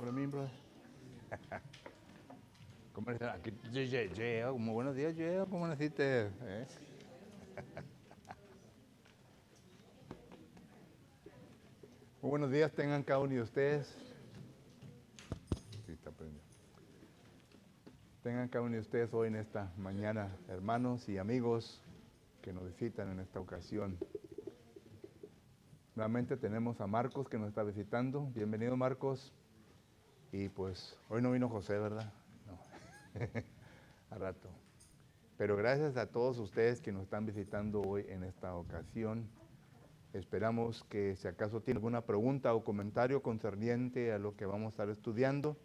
for me, brother? ¿Cómo le aquí? Como buenos días, ¿cómo naciste? Muy buenos días tengan cada uno de ustedes. Sí, está prendido. Tengan cada uno de ustedes hoy en esta mañana, hermanos y amigos que nos visitan en esta ocasión. Nuevamente tenemos a Marcos que nos está visitando. Bienvenido, Marcos. Y pues hoy no vino José, ¿verdad? No. A rato. Pero gracias a todos ustedes que nos están visitando hoy en esta ocasión. Esperamos que si acaso tienen alguna pregunta o comentario concerniente a lo que vamos a estar estudiando,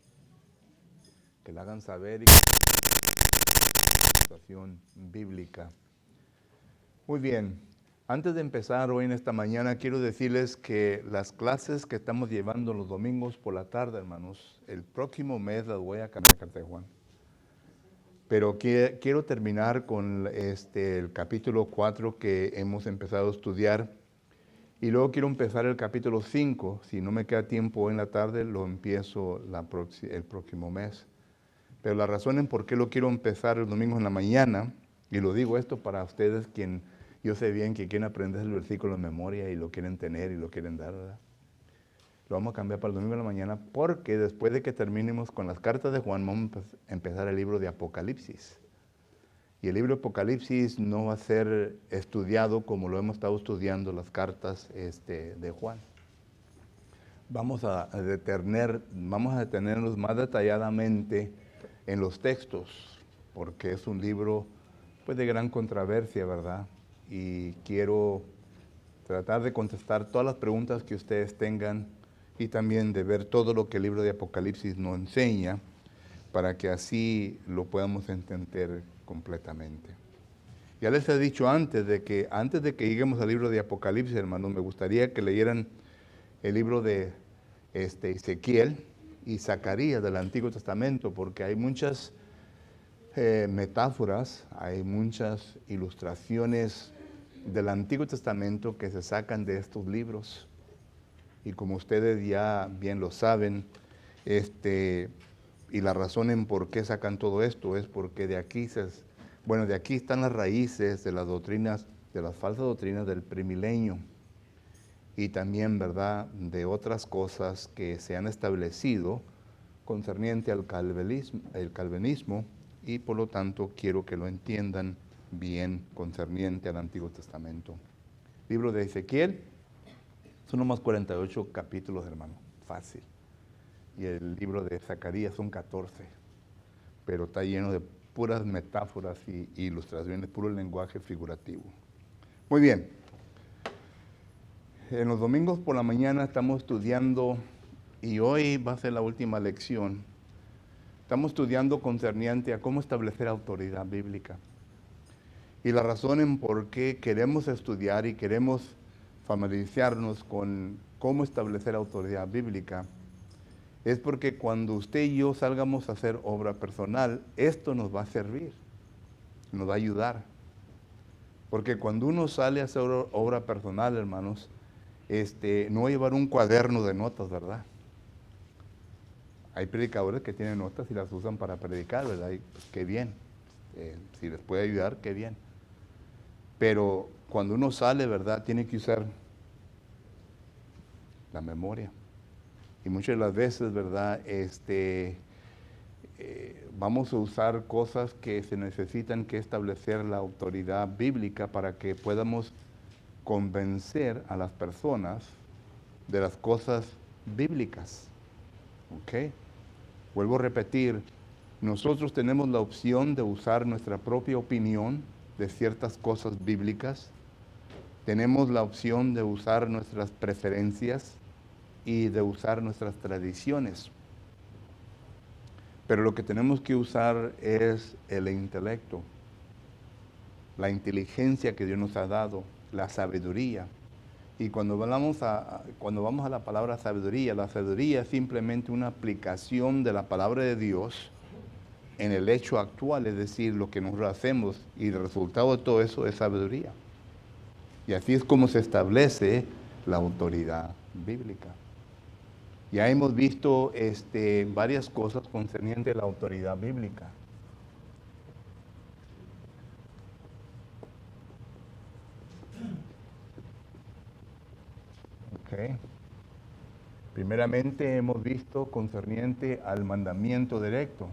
que la hagan saber y que la situación bíblica. Muy bien. Antes de empezar hoy en esta mañana, quiero decirles que las clases que estamos llevando los domingos por la tarde, hermanos, el próximo mes las voy a cambiar a Carta de Juan. Pero quiero terminar con el capítulo 4 que hemos empezado a estudiar. Y luego quiero empezar el capítulo 5. Si no me queda tiempo hoy en la tarde, lo empiezo el próximo mes. Pero la razón en por qué lo quiero empezar el domingo en la mañana, y lo digo esto para ustedes, quien yo sé bien que quieren aprender el versículo en memoria y lo quieren tener y lo quieren dar, ¿verdad? Lo vamos a cambiar para el domingo en la mañana porque después de que terminemos con las cartas de Juan, vamos a empezar el libro de Apocalipsis. Y el libro de Apocalipsis no va a ser estudiado como lo hemos estado estudiando las cartas de Juan. Vamos a detenernos más detalladamente en los textos, porque es un libro pues, de gran controversia, ¿verdad? Y quiero tratar de contestar todas las preguntas que ustedes tengan y también de ver todo lo que el libro de Apocalipsis nos enseña para que así lo podamos entender completamente. Ya les he dicho antes de que lleguemos al libro de Apocalipsis, hermanos, me gustaría que leyeran el libro de Ezequiel y Zacarías del Antiguo Testamento, porque hay muchas metáforas, hay muchas ilustraciones del Antiguo Testamento que se sacan de estos libros. Y como ustedes ya bien lo saben, y la razón en por qué sacan todo esto es porque de aquí están las raíces de las doctrinas, de las falsas doctrinas del premilenio. Y también, ¿verdad?, de otras cosas que se han establecido concerniente al calvinismo, y por lo tanto quiero que lo entiendan bien concerniente al Antiguo Testamento. Libro de Ezequiel, son nomás 48 capítulos, hermano, fácil. Y el libro de Zacarías son 14, pero está lleno de puras metáforas y ilustraciones, puro lenguaje figurativo. Muy bien. En los domingos por la mañana estamos estudiando, y hoy va a ser la última lección, estamos estudiando concerniente a cómo establecer autoridad bíblica. Y la razón en por qué queremos estudiar y queremos familiarizarnos con cómo establecer autoridad bíblica es porque cuando usted y yo salgamos a hacer obra personal, esto nos va a servir, nos va a ayudar. Porque cuando uno sale a hacer obra personal, hermanos, no va a llevar un cuaderno de notas, ¿verdad? Hay predicadores que tienen notas y las usan para predicar, ¿verdad? Y pues, qué bien. Si les puede ayudar, qué bien. Pero cuando uno sale, ¿verdad?, tiene que usar la memoria. Y muchas de las veces, ¿verdad?, vamos a usar cosas que se necesitan que establecer la autoridad bíblica para que podamos convencer a las personas de las cosas bíblicas. ¿Ok? Vuelvo a repetir, nosotros tenemos la opción de usar nuestra propia opinión de ciertas cosas bíblicas. Tenemos la opción de usar nuestras preferencias y de usar nuestras tradiciones. Pero lo que tenemos que usar es el intelecto, la inteligencia que Dios nos ha dado, la sabiduría. Y cuando vamos a la palabra sabiduría, la sabiduría es simplemente una aplicación de la palabra de Dios en el hecho actual, es decir, lo que nosotros hacemos, y el resultado de todo eso es sabiduría. Y así es como se establece la autoridad bíblica. Ya hemos visto varias cosas concernientes a la autoridad bíblica. Okay. Primeramente hemos visto concerniente al mandamiento directo.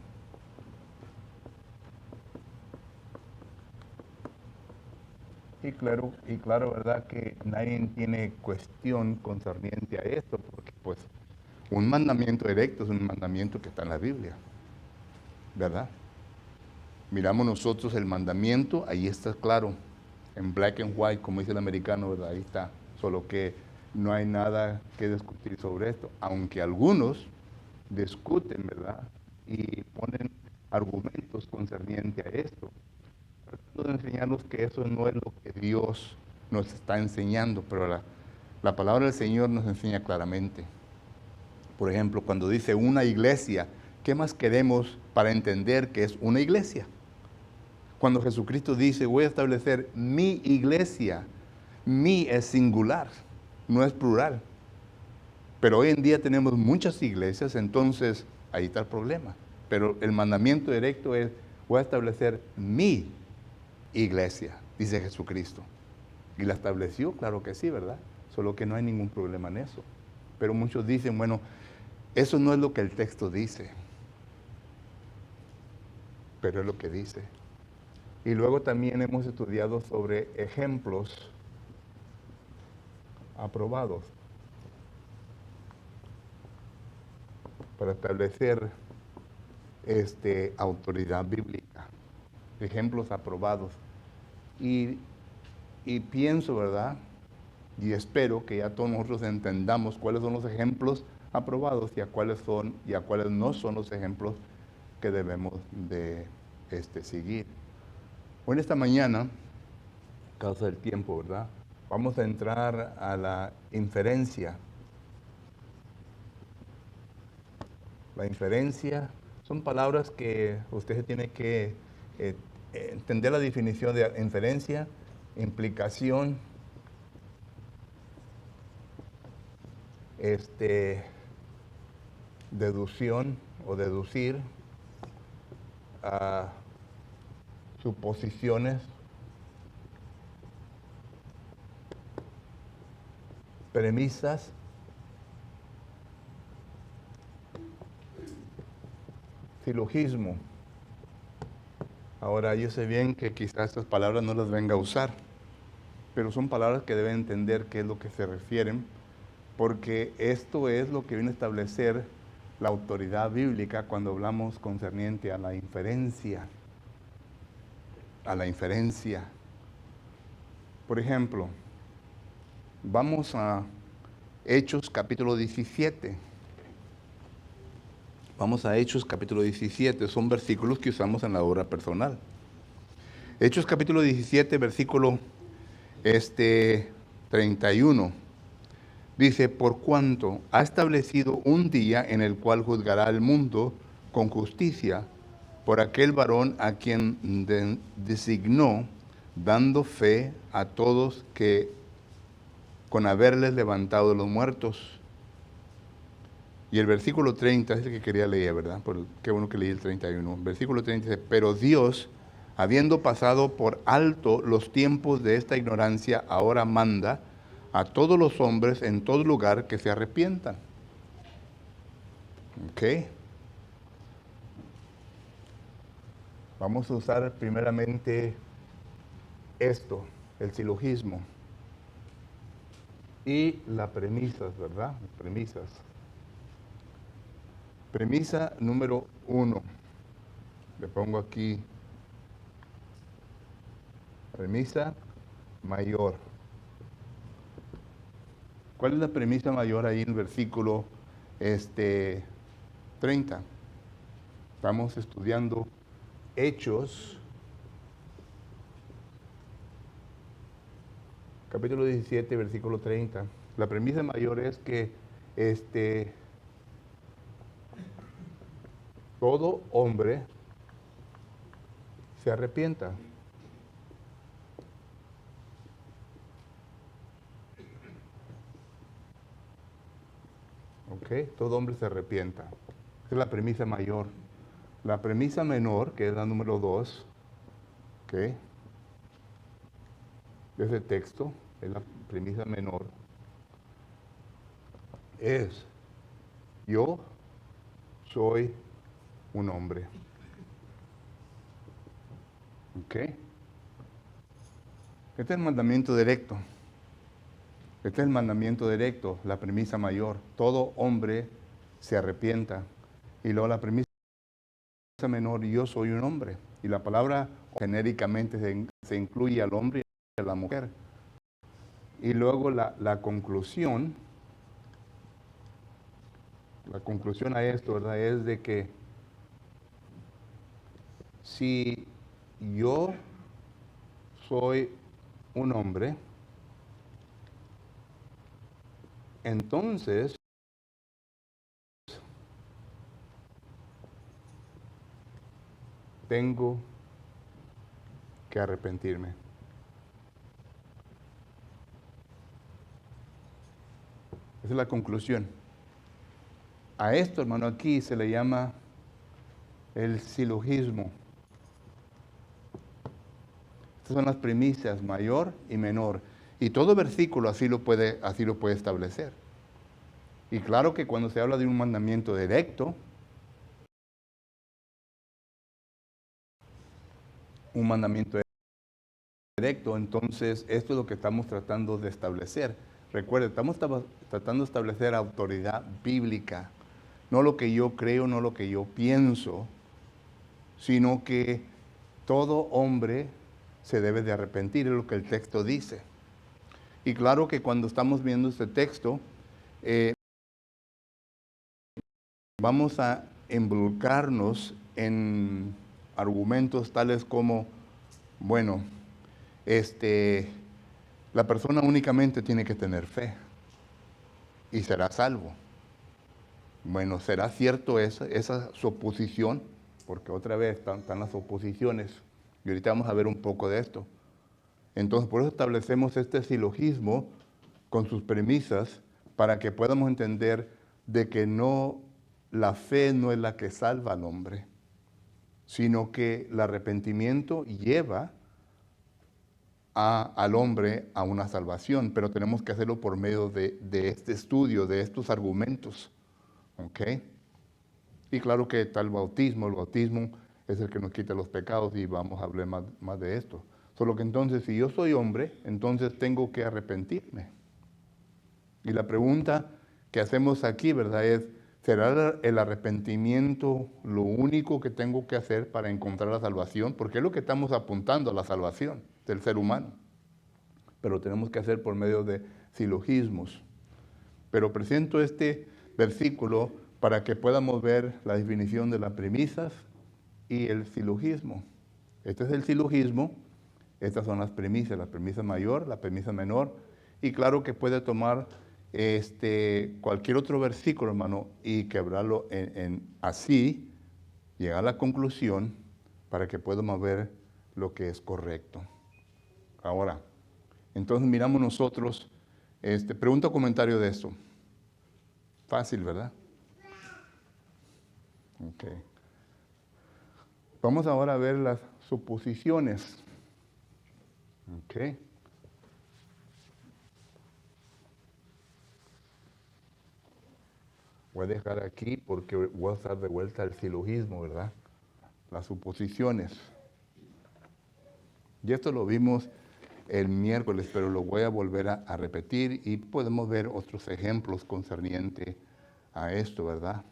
Y claro, ¿verdad? Que nadie tiene cuestión concerniente a esto, porque pues un mandamiento directo es un mandamiento que está en la Biblia, ¿verdad? Miramos nosotros el mandamiento, ahí está claro, en black and white, como dice el americano, ¿verdad? Ahí está, solo que no hay nada que discutir sobre esto, aunque algunos discuten, ¿verdad? Y ponen argumentos concernientes a esto, tratando de enseñarnos que eso no es lo que Dios nos está enseñando, pero la palabra del Señor nos enseña claramente. Por ejemplo, cuando dice una iglesia, ¿qué más queremos para entender que es una iglesia? Cuando Jesucristo dice, voy a establecer mi iglesia, mi es singular, no es plural. Pero hoy en día tenemos muchas iglesias, entonces ahí está el problema. Pero el mandamiento directo es, voy a establecer mi iglesia, dice Jesucristo. Y la estableció, claro que sí, ¿verdad? Solo que no hay ningún problema en eso. Pero muchos dicen, bueno, eso no es lo que el texto dice, pero es lo que dice. Y luego también hemos estudiado sobre ejemplos aprobados para establecer autoridad bíblica, ejemplos aprobados. Y pienso, ¿verdad? Y espero que ya todos nosotros entendamos cuáles son los ejemplos aprobados y a cuáles no son los ejemplos que debemos de seguir. Hoy en esta mañana, a causa del tiempo, ¿verdad? Vamos a entrar a la inferencia. La inferencia son palabras que usted tiene que entender la definición de inferencia, implicación, deducción o deducir, suposiciones, premisas, silogismo. Ahora, yo sé bien que quizás estas palabras no las venga a usar, pero son palabras que deben entender qué es lo que se refieren, porque esto es lo que viene a establecer la autoridad bíblica cuando hablamos concerniente a la inferencia. A la inferencia. Por ejemplo, vamos a Hechos capítulo 17. Vamos a Hechos capítulo 17, son versículos que usamos en la obra personal. Hechos capítulo 17, versículo 31. Dice, por cuanto ha establecido un día en el cual juzgará al mundo con justicia por aquel varón a quien designó, dando fe a todos que con haberles levantado de los muertos. Y el versículo 30 es el que quería leer, ¿verdad? Qué bueno que leí el 31. Versículo 30 dice, pero Dios, habiendo pasado por alto los tiempos de esta ignorancia, ahora manda a todos los hombres en todo lugar que se arrepientan. ¿Ok? Vamos a usar primeramente esto, el silogismo. Y las premisas, ¿verdad? Las premisas. Premisa número 1. Le pongo aquí premisa mayor. ¿Cuál es la premisa mayor ahí en el versículo 30? Estamos estudiando Hechos, capítulo 17, versículo 30. La premisa mayor es que todo hombre se arrepienta. ¿Ok? ¿ok? Todo hombre se arrepienta. Esa es la premisa mayor. La premisa menor, que es la número 2, ¿ok? De ese texto, es la premisa menor, es: yo soy un hombre. ¿Ok? Este es el mandamiento directo. Este es el mandamiento directo, la premisa mayor. Todo hombre se arrepienta. Y luego la premisa menor: yo soy un hombre. Y la palabra genéricamente se incluye al hombre y a la mujer. Y luego la conclusión a esto, ¿verdad? Es de que si yo soy un hombre, entonces tengo que arrepentirme. Esa es la conclusión. A esto, hermano, aquí se le llama el silogismo. Estas son las premisas mayor y menor. Y todo versículo así lo puede establecer. Y claro que cuando se habla de un mandamiento directo, entonces esto es lo que estamos tratando de establecer. Recuerde, estamos tratando de establecer autoridad bíblica. No lo que yo creo, no lo que yo pienso, sino que todo hombre se debe de arrepentir, es lo que el texto dice. Y claro que cuando estamos viendo este texto, vamos a involucrarnos en argumentos tales como, bueno, la persona únicamente tiene que tener fe y será salvo. Bueno, ¿será cierto esa suposición? Porque otra vez están las oposiciones. Y ahorita vamos a ver un poco de esto. Entonces, por eso establecemos este silogismo con sus premisas para que podamos entender de que la fe no es la que salva al hombre, sino que el arrepentimiento lleva al hombre a una salvación, pero tenemos que hacerlo por medio de este estudio, de estos argumentos. ¿Ok? Y claro que está el bautismo es el que nos quita los pecados y vamos a hablar más de esto. Solo que entonces, si yo soy hombre, entonces tengo que arrepentirme. Y la pregunta que hacemos aquí, ¿verdad? Es: ¿será el arrepentimiento lo único que tengo que hacer para encontrar la salvación? Porque es lo que estamos apuntando a la salvación del ser humano. Pero lo tenemos que hacer por medio de silogismos. Pero presento este versículo para que podamos ver la definición de las premisas y el silogismo. Este es el silogismo, estas son las premisas: la premisa mayor, la premisa menor, y claro que puede tomar cualquier otro versículo, hermano, y quebrarlo así, llegar a la conclusión para que podamos ver lo que es correcto. Ahora, entonces miramos nosotros, pregunta o comentario de esto. Fácil, ¿verdad? Ok. Vamos ahora a ver las suposiciones. Ok. Voy a dejar aquí porque voy a estar de vuelta al silogismo, ¿verdad? Las suposiciones. Y esto lo vimos el miércoles, pero lo voy a volver a repetir y podemos ver otros ejemplos concernientes a esto, ¿verdad?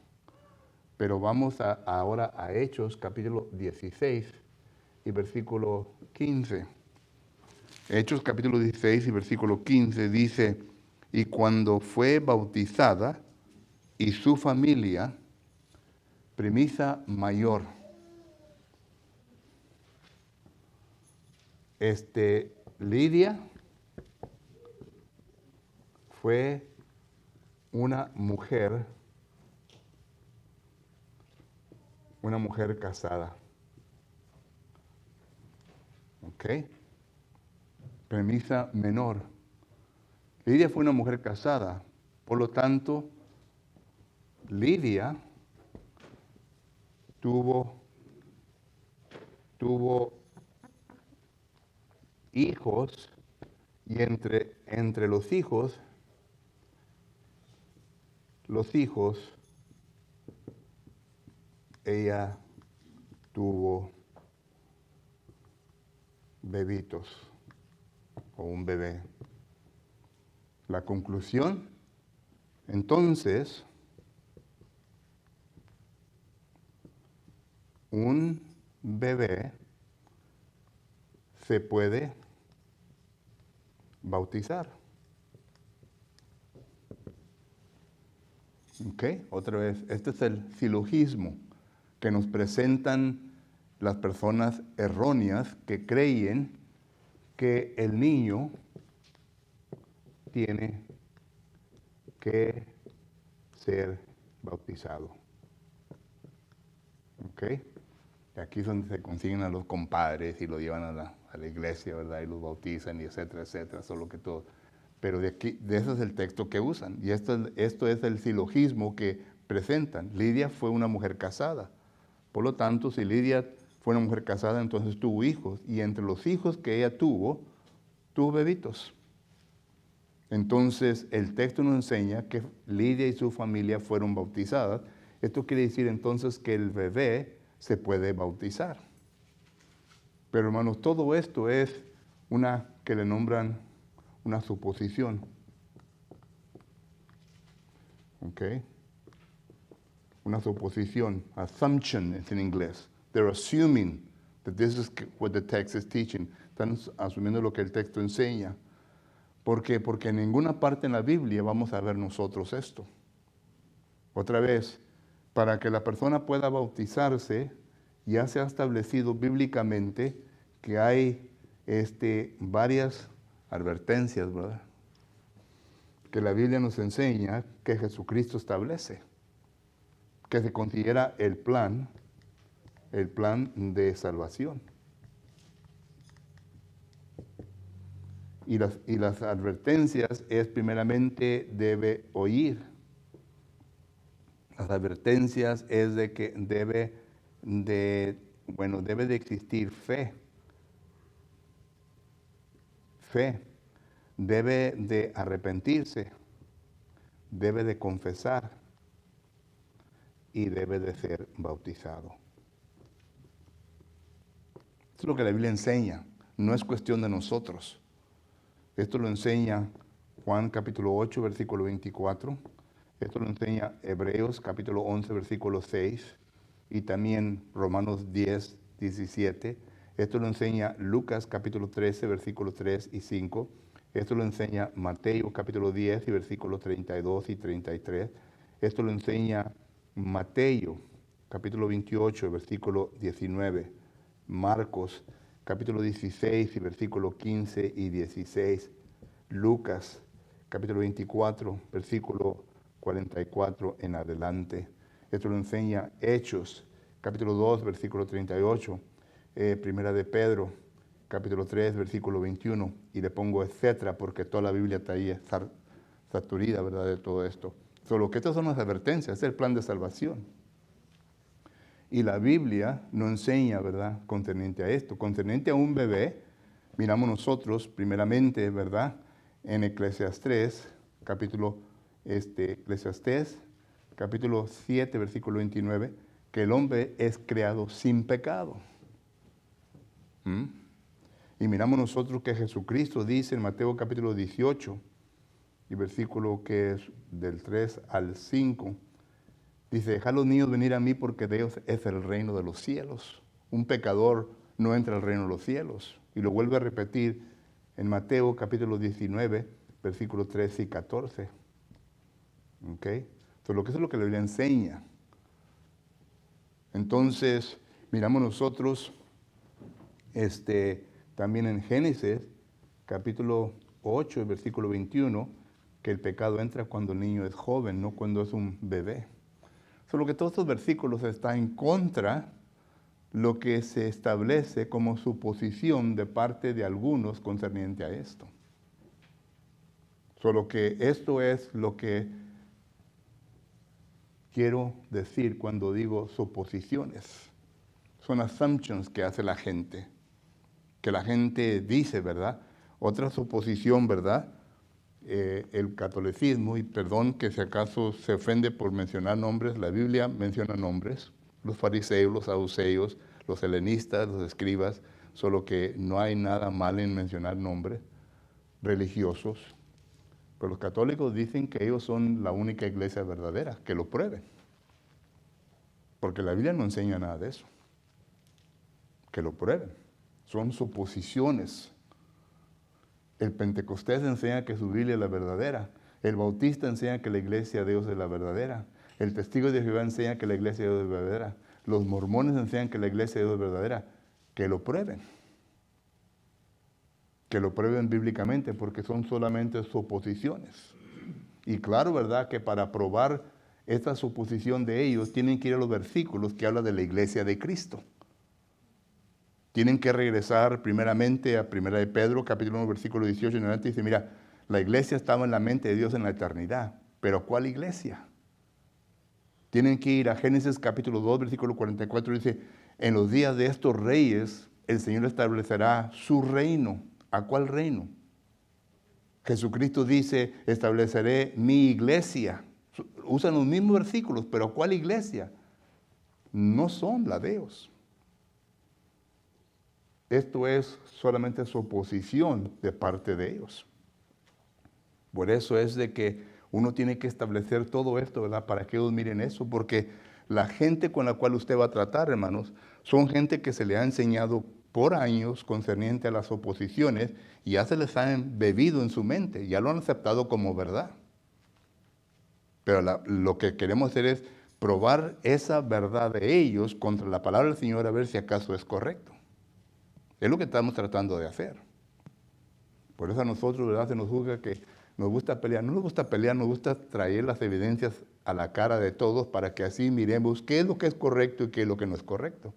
Pero vamos ahora a Hechos, capítulo 16 y versículo 15. Hechos, capítulo 16 y versículo 15 dice: y cuando fue bautizada y su familia, premisa mayor, Lidia fue una mujer casada. ¿Ok? Premisa menor. Lidia fue una mujer casada, por lo tanto, Lidia tuvo hijos y entre los hijos ella tuvo bebitos o un bebé. La conclusión, entonces, un bebé se puede bautizar. ¿Ok? Otra vez, este es el silogismo que nos presentan las personas erróneas que creen que el niño tiene que ser bautizado. ¿Ok? Y aquí es donde se consiguen a los compadres y lo llevan a la iglesia, ¿verdad? Y los bautizan y etcétera, etcétera, solo que todo. Pero de ese es el texto que usan. Y esto es el silogismo que presentan. Lidia fue una mujer casada. Por lo tanto, si Lidia fue una mujer casada, entonces tuvo hijos. Y entre los hijos que ella tuvo bebitos. Entonces, el texto nos enseña que Lidia y su familia fueron bautizadas. Esto quiere decir entonces que el bebé se puede bautizar. Pero hermanos, todo esto es una que le nombran una suposición. ¿Ok? Una suposición. Assumption es en inglés. They're assuming that this is what the text is teaching. Están asumiendo lo que el texto enseña. ¿Por qué? Porque en ninguna parte en la Biblia vamos a ver nosotros esto. Otra vez, para que la persona pueda bautizarse, ya se ha establecido bíblicamente que hay varias advertencias, ¿verdad? Que la Biblia nos enseña que Jesucristo establece, que se considera el plan de salvación. Y las advertencias es primeramente debe oír. Las advertencias es de que debe de existir fe. Fe. Debe de arrepentirse. Debe de confesar. Y debe de ser bautizado. Esto es lo que la Biblia enseña. No es cuestión de nosotros. Esto lo enseña Juan capítulo 8, versículo 24. Esto lo enseña Hebreos capítulo 11, versículo 6. Y también Romanos 10, 17. Esto lo enseña Lucas capítulo 13, versículos 3 y 5. Esto lo enseña Mateo capítulo 10 y versículos 32 y 33. Esto lo enseña Mateo capítulo 28, versículo 19. Marcos capítulo 16 y versículos 15 y 16. Lucas capítulo 24, versículo 44 en adelante. Esto lo enseña Hechos capítulo 2, versículo 38. Primera de Pedro capítulo 3, versículo 21. Y le pongo etcétera porque toda la Biblia está ahí saturada, ¿verdad? De todo esto. Solo que estas son las advertencias, es el plan de salvación. Y la Biblia nos enseña, ¿verdad?, concerniente a esto. Concerniente a un bebé, miramos nosotros, primeramente, ¿verdad?, en Eclesiastés, capítulo 7, versículo 29, que el hombre es creado sin pecado. Y miramos nosotros que Jesucristo dice en Mateo capítulo 18, y versículo que es del 3 al 5, dice, dejad los niños venir a mí porque de ellos es el reino de los cielos. Un pecador no entra al reino de los cielos. Y lo vuelve a repetir en Mateo capítulo 19, versículos 13 y 14. ¿Ok? Entonces, eso es lo que la Biblia enseña. Entonces, miramos nosotros también en Génesis capítulo 8, versículo 21, que el pecado entra cuando el niño es joven, no cuando es un bebé. Solo que todos estos versículos están en contra lo que se establece como suposición de parte de algunos concerniente a esto. Solo que esto es lo que quiero decir cuando digo suposiciones. Son assumptions que hace la gente, que la gente dice, ¿verdad? Otra suposición, ¿verdad? El catolicismo, y perdón que si acaso se ofende por mencionar nombres, la Biblia menciona nombres, los fariseos, los saduceos, los helenistas, los escribas, solo que no hay nada mal en mencionar nombres religiosos. Pero los católicos dicen que ellos son la única iglesia verdadera, que lo prueben. Porque la Biblia no enseña nada de eso. Que lo prueben. Son suposiciones. El Pentecostés enseña que su Biblia es la verdadera. El Bautista enseña que la iglesia de Dios es la verdadera. El Testigo de Jehová enseña que la iglesia de Dios es verdadera. Los mormones enseñan que la iglesia de Dios es verdadera. Que lo prueben. Que lo prueben bíblicamente, porque son solamente suposiciones. Y claro, ¿verdad? Que para probar esta suposición de ellos, tienen que ir a los versículos que hablan de la iglesia de Cristo. Tienen que regresar primeramente a 1 de Pedro, capítulo 1, versículo 18 en adelante, dice, mira, la iglesia estaba en la mente de Dios en la eternidad, pero ¿cuál iglesia? Tienen que ir a Génesis capítulo 2, versículo 44, dice, en los días de estos reyes, el Señor establecerá su reino. ¿A cuál reino? Jesucristo dice, estableceré mi iglesia. Usan los mismos versículos, pero ¿cuál iglesia? No son la de Dios. Esto es solamente suposición de parte de ellos. Por eso es de que uno tiene que establecer todo esto, ¿verdad? Para que ellos miren eso, porque la gente con la cual usted va a tratar, hermanos, son gente que se le ha enseñado por años concerniente a las oposiciones y ya se les ha embebido en su mente, ya lo han aceptado como verdad. Pero lo que queremos hacer es probar esa verdad de ellos contra la palabra del Señor a ver si acaso es correcto. Es lo que estamos tratando de hacer. Por eso a nosotros, ¿verdad? Se nos juzga que nos gusta pelear. No nos gusta pelear, nos gusta traer las evidencias a la cara de todos para que así miremos qué es lo que es correcto y qué es lo que no es correcto.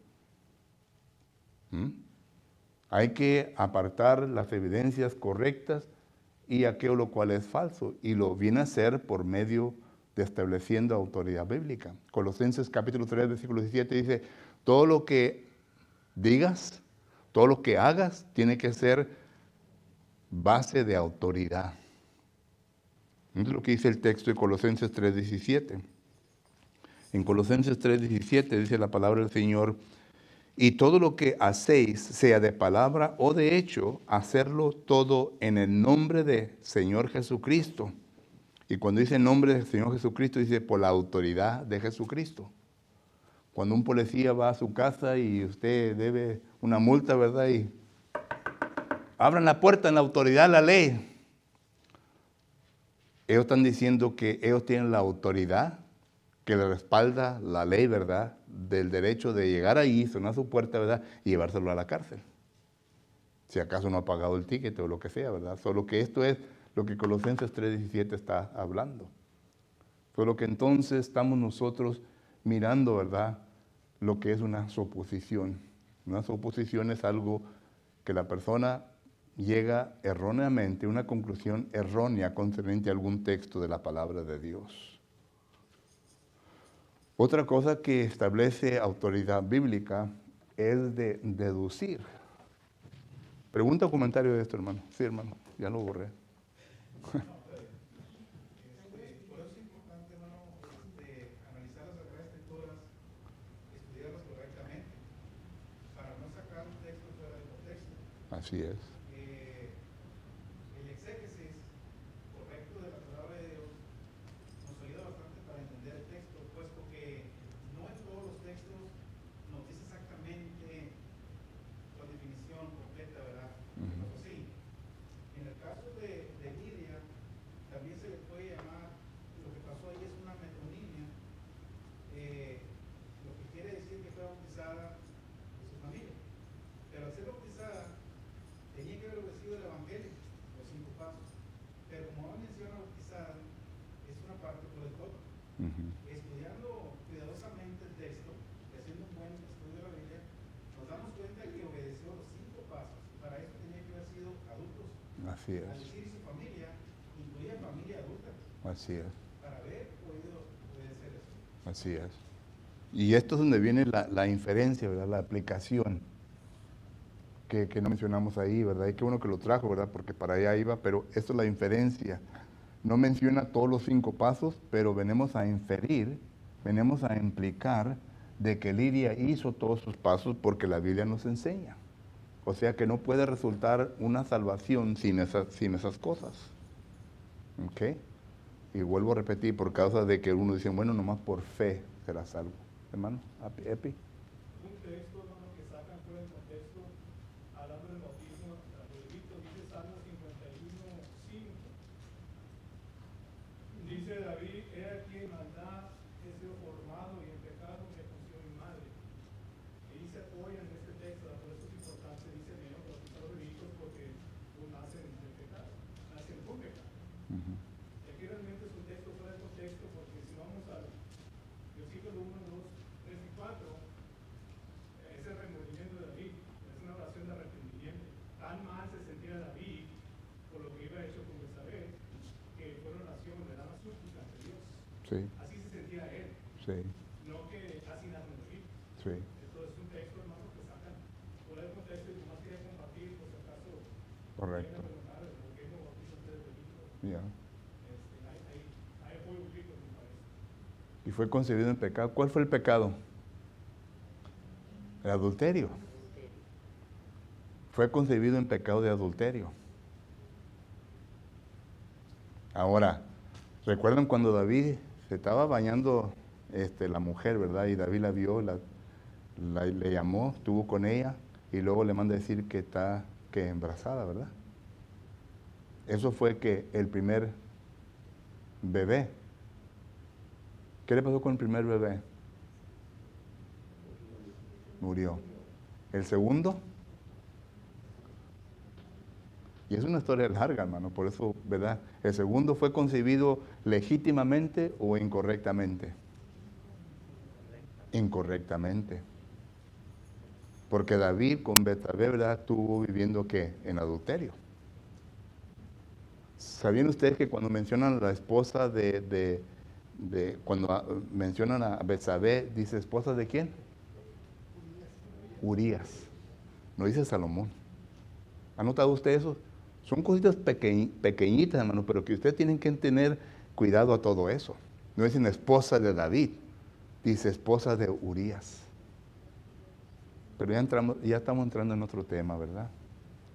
Hay que apartar las evidencias correctas y aquello lo cual es falso. Y lo viene a hacer por medio de estableciendo autoridad bíblica. Colosenses capítulo 3, versículo 17 dice, todo lo que digas, todo lo que hagas tiene que ser base de autoridad. Es lo que dice el texto de Colosenses 3:17. En Colosenses 3:17 dice la palabra del Señor, y todo lo que hacéis, sea de palabra o de hecho, hacerlo todo en el nombre de Señor Jesucristo. Y cuando dice nombre del Señor Jesucristo, dice por la autoridad de Jesucristo. Cuando un policía va a su casa y usted debe una multa, ¿verdad? Y abran la puerta en la autoridad de la ley. Ellos están diciendo que ellos tienen la autoridad que le respalda la ley, ¿verdad? Del derecho de llegar ahí, sonar su puerta, ¿verdad? Y llevárselo a la cárcel. Si acaso no ha pagado el ticket o lo que sea, ¿verdad? Solo que esto es lo que Colosenses 3:17 está hablando. Solo que entonces estamos nosotros mirando, ¿verdad? Lo que es una suposición. Una suposición es algo que la persona llega erróneamente a una conclusión errónea concerniente a algún texto de la palabra de Dios. Otra cosa que establece autoridad bíblica es de deducir. Pregunta o comentario de esto, hermano. Sí, hermano, ya lo borré. Por eso es importante, hermano, analizar las Sagradas Escrituras, estudiarlas correctamente, para no sacar un texto fuera de contexto. Así es. El exégesis correcto de la palabra de Dios nos ayuda bastante para entender el texto, puesto que no en todos los textos nos dice exactamente la definición completa, ¿verdad? Entonces, sí, en el caso de Lidia, también se le puede llamar, lo que pasó ahí es una metonimia, lo que quiere decir que fue bautizada de su familia. Pero al ser bautizada, tenía que haber obedecido el Evangelio, los 5 pasos. Pero como no menciona bautizada, es una parte por el todo. Estudiando cuidadosamente el texto y haciendo un buen estudio de la Biblia, nos damos cuenta que obedeció los 5 pasos. Para eso tenía que haber sido adultos. Así es. Al decir su familia, incluía familia adulta. Así es. Para haber podido obedecer eso. Así es. Y esto es donde viene la inferencia, ¿verdad? La aplicación que no mencionamos ahí, ¿verdad? Y qué bueno que lo trajo, ¿verdad? Porque para allá iba, pero esto es la inferencia. No menciona todos los 5 pasos, pero venimos a inferir, venimos a implicar de que Lidia hizo todos sus pasos porque la Biblia nos enseña. O sea que no puede resultar una salvación sin esas cosas. ¿Ok? Y vuelvo a repetir, por causa de que uno dice, bueno, nomás por fe será salvo. Hermano, Epi. Un texto, hermano, que sacan fuera del contexto, hablando del bautismo, Levítico dice Salmo 51:5. Dice David, he aquí en maldad he sido formado y en pecado me concibió mi madre. Y se apoyan en este texto, por eso es importante, dice menos bautizar los bebés porque no nacen de pecado, nacen con pecado. Ujú. Aquí realmente es un texto fuera de contexto, porque si vamos al versículo 1, 2, 3 y 4, es el remordimiento de David, es una oración de arrepentimiento. Tan mal se sentía David por lo que iba hecho con Betsabé, que fue una oración, le daba súplica ante Dios. Sí, Así se sentía él, sí, no que casi nada de David. sí. Esto es un texto, hermano, que sacan fuera de contexto y nomás quería compartir, por si acaso, Correcto. ¿por qué no bautizan ustedes de Cristo? Ya. Hay apoyo bíblico, me parece. Y fue concebido en pecado. ¿Cuál fue el pecado? El adulterio. Fue concebido en pecado de adulterio. Ahora, ¿recuerdan cuando David se estaba bañando la mujer, verdad? Y David la vio, le llamó, estuvo con ella y luego le manda a decir que está embarazada, ¿verdad? Eso fue que el primer bebé. ¿Qué le pasó con el primer bebé? Murió. El segundo. Y es una historia larga, hermano, por eso, ¿verdad? El segundo fue concebido legítimamente o incorrectamente. Incorrectamente. Porque David con Betsabé, ¿verdad? Estuvo viviendo ¿qué? En adulterio. ¿Sabían ustedes que cuando mencionan a la esposa cuando mencionan a Betsabé, dice esposa de quién? Urías. No dice Salomón. ¿Ha notado usted eso? Son cositas pequeñitas, hermano, pero que ustedes tienen que tener cuidado a todo eso. No dicen esposa de David, dice esposa de Urías. Pero ya estamos entrando en otro tema, ¿verdad?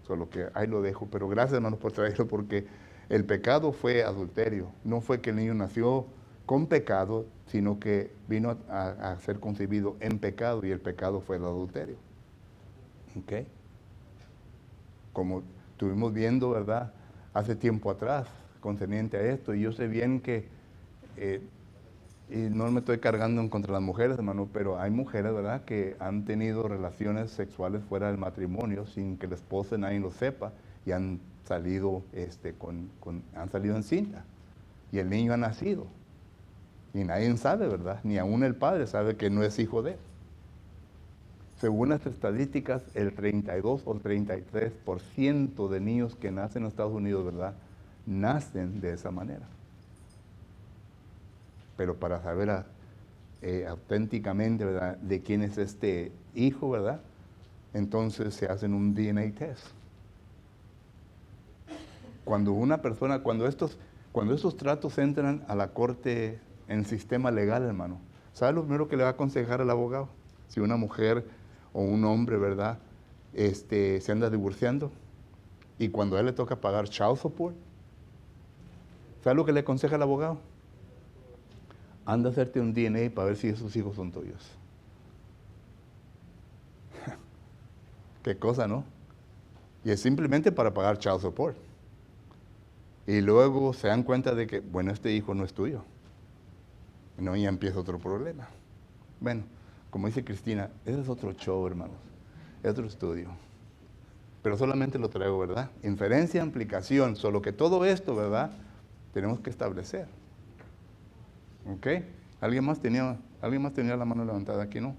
Solo que ahí lo dejo. Pero gracias, hermanos, por traerlo, porque el pecado fue adulterio. No fue que el niño nació con pecado, sino que vino a ser concebido en pecado, y el pecado fue el adulterio. ¿Ok? Como estuvimos viendo, ¿verdad? Hace tiempo atrás, concerniente a esto, y yo sé bien que, y no me estoy cargando en contra de las mujeres, hermano, pero hay mujeres, ¿verdad?, que han tenido relaciones sexuales fuera del matrimonio sin que el esposo nadie lo sepa, y han salido, han salido en cinta, y el niño ha nacido, y nadie sabe, ¿verdad? Ni aún el padre sabe que no es hijo de él. Según las estadísticas, el 32 o el 33% de niños que nacen en Estados Unidos, ¿verdad?, nacen de esa manera. Pero para saber auténticamente, ¿verdad?, de quién es este hijo, ¿verdad?, entonces se hacen un DNA test. Cuando estos tratos entran a la corte en sistema legal, hermano, ¿sabe lo primero que le va a aconsejar al abogado? Si una mujer o un hombre, ¿verdad?, se anda divorciando, y cuando a él le toca pagar child support, ¿sabe lo que le aconseja el abogado? Anda a hacerte un DNA para ver si esos hijos son tuyos. Qué cosa, ¿no? Y es simplemente para pagar child support. Y luego se dan cuenta de que, bueno, este hijo no es tuyo. No, y empieza otro problema. Bueno, como dice Cristina, ese es otro show, hermanos. Es otro estudio. Pero solamente lo traigo, ¿verdad? Inferencia, implicación, solo que todo esto, ¿verdad?, tenemos que establecer. ¿Ok? ¿Alguien más tenía la mano levantada aquí, no?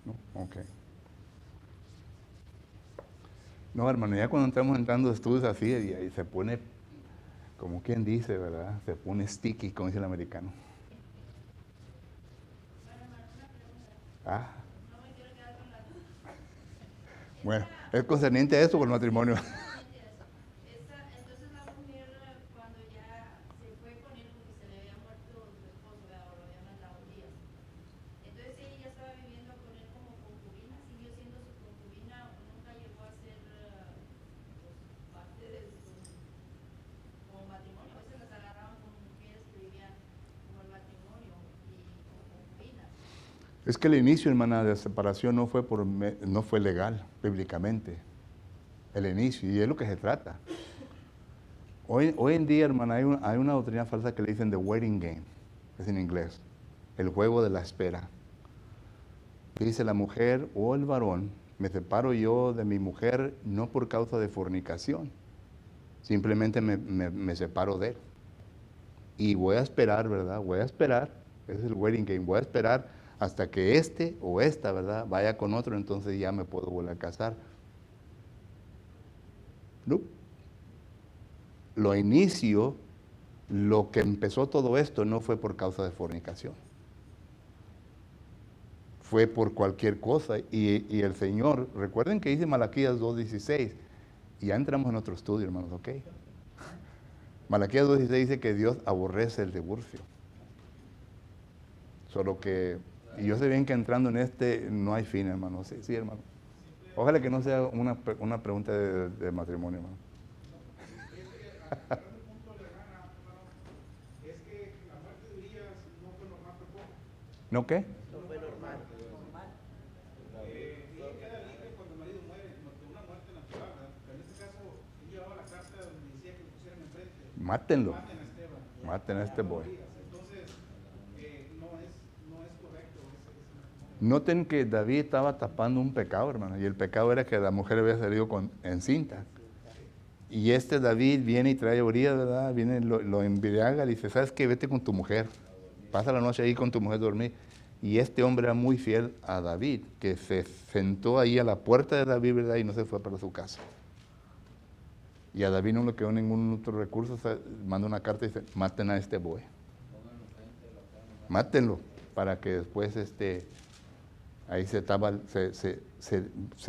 ¿No? Ok. No, hermano, ya cuando estamos entrando estudios así, y ahí se pone, como quien dice, ¿verdad? Se pone sticky, como dice el americano. Ah. Bueno, ¿es concerniente a eso o el matrimonio? Entonces la mujer cuando ya se fue con él porque se le había muerto su esposo, ¿verdad? O lo había mandado días. Entonces ella ya estaba viviendo con él como concubina, siguió siendo su concubina, o nunca llegó a ser pues, parte de su como matrimonio. A veces las agarraban como mujeres que vivían como el matrimonio y como concubinas. Es que el inicio, hermana, de separación no fue legal bíblicamente. El inicio, y es lo que se trata. Hoy en día, hermana, hay una doctrina falsa que le dicen the waiting game, es en inglés, el juego de la espera. Dice la mujer o el varón, me separo yo de mi mujer no por causa de fornicación, simplemente me separo de él. Y voy a esperar, ¿verdad? Voy a esperar, ese es el waiting game, voy a esperar hasta que este o esta, ¿verdad? Vaya con otro, entonces ya me puedo volver a casar. No. Lo inicio, lo que empezó todo esto no fue por causa de fornicación. Fue por cualquier cosa. Y el Señor, recuerden que dice Malaquías 2:16, y ya entramos en otro estudio, hermanos, ¿ok? Malaquías 2:16 dice que Dios aborrece el divorcio. Solo que, y yo sé bien que entrando en no hay fin, hermano. Sí, sí, hermano. Ojalá que no sea una pregunta de matrimonio, hermano. Agarrando el punto de la hermana, hermano, es que la muerte de Urias no fue normal tampoco. ¿No qué? No fue normal. Ella queda libre cuando el marido muere, de una muerte natural, ¿verdad? Pero en este caso, él llevaba la carta donde decía que lo pusieran enfrente. Mátenlo. Maten a Esteban. Maten a este boy. Entonces, no es correcto ese matrimonio. Noten que David estaba tapando un pecado, hermano, y el pecado era que la mujer había salido encinta. Y David viene y trae a Urias, ¿verdad? Viene, lo embriaga, le dice, ¿sabes qué? Vete con tu mujer. Pasa la noche ahí con tu mujer a dormir. Y este hombre era muy fiel a David, que se sentó ahí a la puerta de David, ¿verdad? Y no se fue para su casa. Y a David no le quedó ningún otro recurso, manda una carta y dice, maten a este boy. Mátenlo, para que después ahí se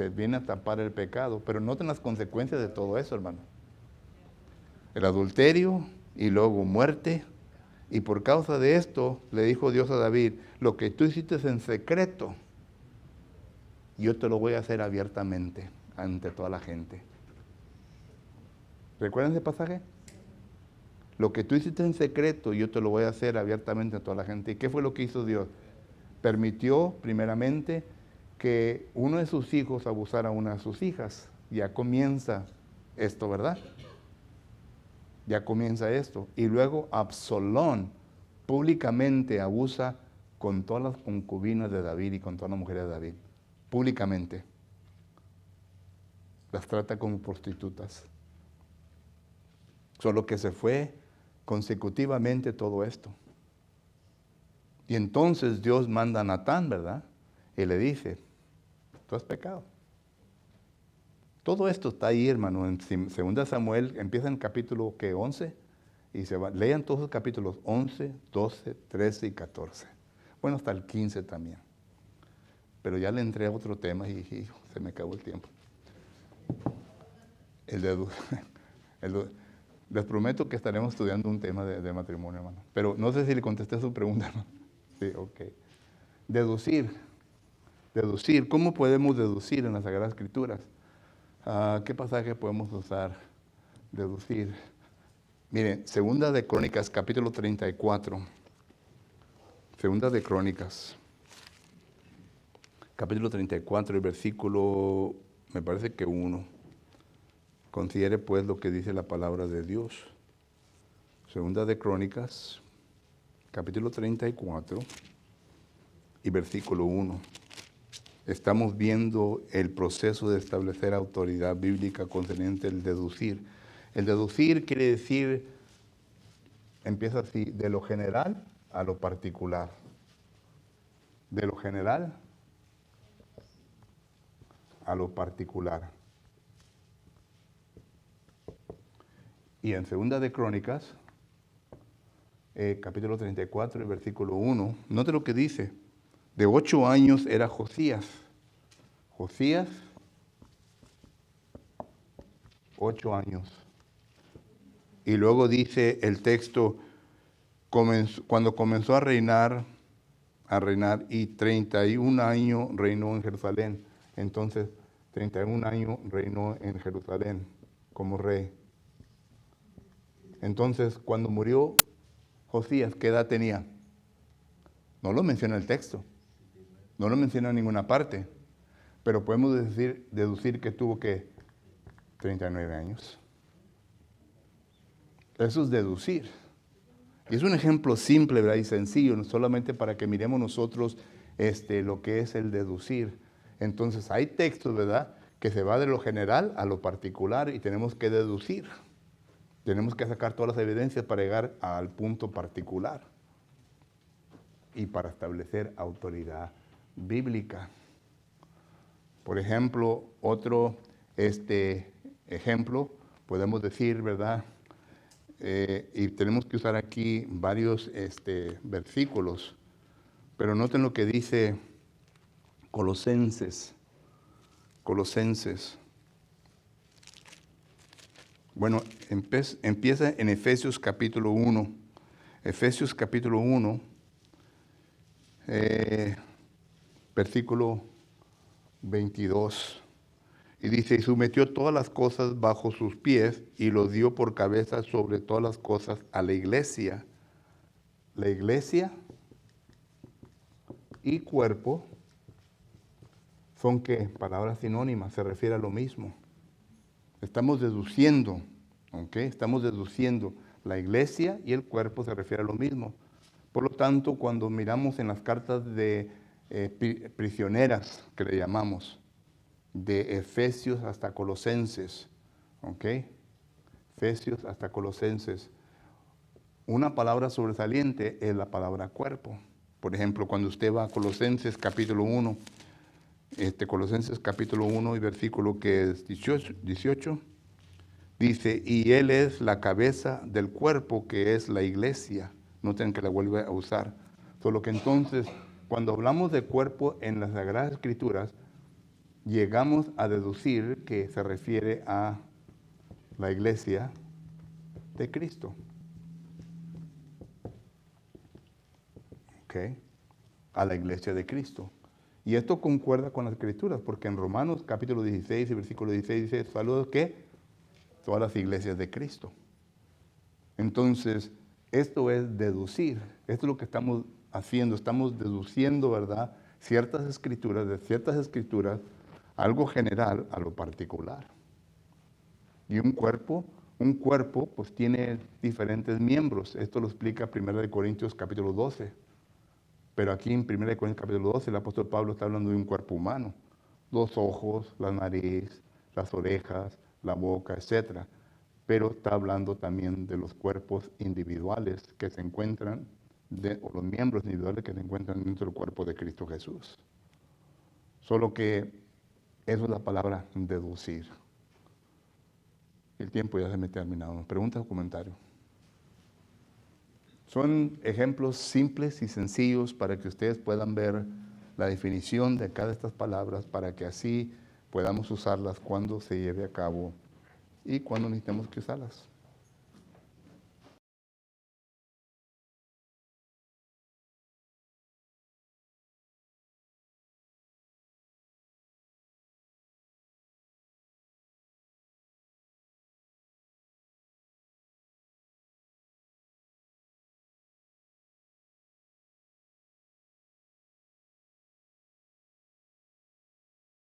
viene a tapar el pecado. Pero noten las consecuencias de todo eso, hermano. El adulterio y luego muerte. Y por causa de esto le dijo Dios a David, lo que tú hiciste en secreto, yo te lo voy a hacer abiertamente ante toda la gente. ¿Recuerdan ese pasaje? Lo que tú hiciste en secreto, yo te lo voy a hacer abiertamente a toda la gente. ¿Y qué fue lo que hizo Dios? Permitió, primeramente, que uno de sus hijos abusara a una de sus hijas. Ya comienza esto, ¿verdad? Ya comienza esto. Y luego Absalón públicamente abusa con todas las concubinas de David y con todas las mujeres de David. Públicamente. Las trata como prostitutas. Solo que se fue consecutivamente todo esto. Y entonces Dios manda a Natán, ¿verdad? Y le dice, tú has pecado. Todo esto está ahí, hermano, en 2 Samuel, empieza en el capítulo 11, y lean todos los capítulos 11, 12, 13 y 14. Bueno, hasta el 15 también. Pero ya le entré a otro tema y se me acabó el tiempo. Les prometo que estaremos estudiando un tema de matrimonio, hermano. Pero no sé si le contesté a su pregunta, hermano. Sí, ok. Deducir. ¿Cómo podemos deducir en las Sagradas Escrituras? ¿Qué pasaje podemos usar? Deducir. Miren, Segunda de Crónicas, capítulo 34. Segunda de Crónicas, capítulo 34, el versículo, me parece que 1. Considere pues lo que dice la palabra de Dios. Segunda de Crónicas, capítulo 34 y versículo 1. Estamos viendo el proceso de establecer autoridad bíblica concerniente al deducir. El deducir quiere decir, empieza así, de lo general a lo particular. De lo general a lo particular. Y en Segunda de Crónicas, capítulo 34, versículo 1, note lo que dice. De 8 años era Josías. Josías, 8 años. Y luego dice el texto, cuando comenzó a reinar, y 31 años reinó en Jerusalén. Entonces, 31 años reinó en Jerusalén como rey. Entonces, cuando murió Josías, ¿qué edad tenía? No lo menciona el texto. No lo menciona en ninguna parte. Pero podemos deducir que tuvo que 39 años. Eso es deducir. Y es un ejemplo simple, ¿verdad? Y sencillo, no solamente para que miremos nosotros lo que es el deducir. Entonces hay textos, ¿verdad?, que se va de lo general a lo particular y tenemos que deducir. Tenemos que sacar todas las evidencias para llegar al punto particular y para establecer autoridad bíblica. Por ejemplo, otro ejemplo, podemos decir, ¿verdad?, y tenemos que usar aquí varios versículos, pero noten lo que dice Colosenses. Bueno, empieza en Efesios capítulo 1. Efesios capítulo 1, versículo 22. Y dice, y sometió todas las cosas bajo sus pies y lo dio por cabeza sobre todas las cosas a la iglesia. La iglesia y cuerpo son, ¿qué? Palabras sinónimas, se refiere a lo mismo. Estamos deduciendo, ¿ok? Estamos deduciendo. La iglesia y el cuerpo se refiere a lo mismo. Por lo tanto, cuando miramos en las cartas de prisioneras, que le llamamos, de Efesios hasta Colosenses, ¿ok? Efesios hasta Colosenses. Una palabra sobresaliente es la palabra cuerpo. Por ejemplo, cuando usted va a Colosenses capítulo 1, Colosenses capítulo 1 y versículo que es 18, dice, y Él es la cabeza del cuerpo que es la iglesia. Noten que la vuelve a usar. Solo que entonces, cuando hablamos de cuerpo en las Sagradas Escrituras, llegamos a deducir que se refiere a la iglesia de Cristo. ¿Ok? A la iglesia de Cristo. Y esto concuerda con las Escrituras, porque en Romanos capítulo 16 y versículo 16 dice, saludos que todas las iglesias de Cristo. Entonces, esto es deducir. Esto es lo que estamos haciendo. Estamos deduciendo, ¿verdad?, ciertas escrituras, de ciertas escrituras, algo general a lo particular. Y un cuerpo pues tiene diferentes miembros. Esto lo explica 1 Corintios capítulo 12. Pero aquí en 1 Corintios capítulo 12 el apóstol Pablo está hablando de un cuerpo humano. Los ojos, la nariz, las orejas, la boca, etc. Pero está hablando también de los cuerpos individuales que se encuentran, o los miembros individuales que se encuentran dentro del cuerpo de Cristo Jesús. Solo que eso es la palabra deducir. El tiempo ya se me ha terminado. ¿Preguntas o comentarios? Son ejemplos simples y sencillos para que ustedes puedan ver la definición de cada de estas palabras, para que así podamos usarlas cuando se lleve a cabo y cuando necesitemos que usarlas.